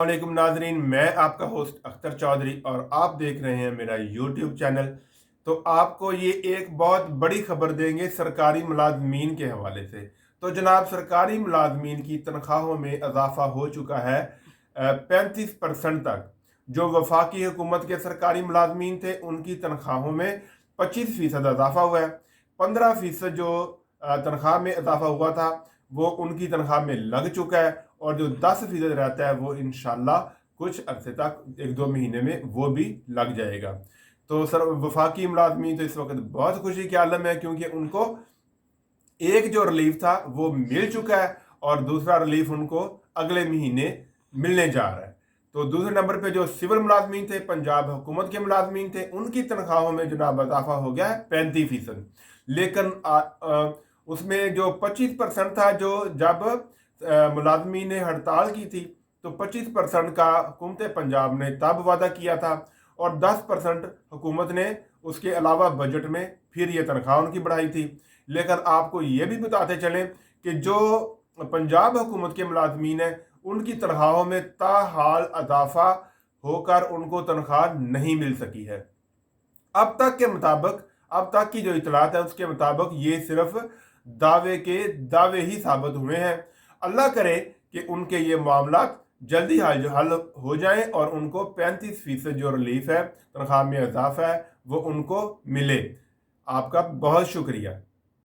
वालेकुम नाजरीन, मैं आपका होस्ट अख्तर चौधरी और आप देख रहे हैं मेरा यूट्यूब चैनल। तो आपको ये एक बहुत बड़ी खबर देंगे सरकारी मुलाजमीन के हवाले से। तो जनाब, सरकारी मुलाजमीन की तनख्वाहों में इजाफा हो चुका है 35% तक। जो वफाकी हुकूमत के सरकारी मुलाजमीन थे उनकी तनख्वाहों में 25% इजाफा हुआ है। 15% जो तनख्वाह में इजाफा हुआ था वो उनकी तनख्वाह में लग चुका है, और जो 10% रहता है वो इंशाल्लाह कुछ अरसे तक 1-2 महीने में वो भी लग जाएगा। तो सर, वफाकी मुलाजमीन तो इस वक्त बहुत खुशी के आलम है, क्योंकि उनको एक जो रिलीफ था वो मिल चुका है और दूसरा रिलीफ उनको अगले महीने मिलने जा रहा है। तो दूसरे नंबर पे जो सिविल मुलाजमीन थे, पंजाब हुकूमत के मुलाजमीन थे, उनकी तनख्वाहों में जनाब इजाफा हो गया है 35%। लेकिन उसमें जो 25% था, जो जब मुलाजमीन ने हड़ताल की थी तो 25% का हुकूमत पंजाब ने तब वादा किया था, और 10% हुकूमत ने उसके अलावा बजट में फिर ये तनख्वाह उनकी बढ़ाई थी। लेकिन आपको ये भी बताते चलें कि जो पंजाब हुकूमत के मुलाजमीन हैं उनकी तनख्वाहों में ताहाल इजाफा होकर उनको तनख्वाह नहीं मिल सकी है। अब तक के मुताबिक, अब तक की जो इतलात है उसके मुताबिक ये सिर्फ दावे के दावे ही साबित हुए हैं। अल्लाह करे कि उनके ये मामला जल्दी हल हो जाएं और उनको 35% जो रिलीफ है, तनख्वाह में इजाफा है, वो उनको मिले। आपका बहुत शुक्रिया।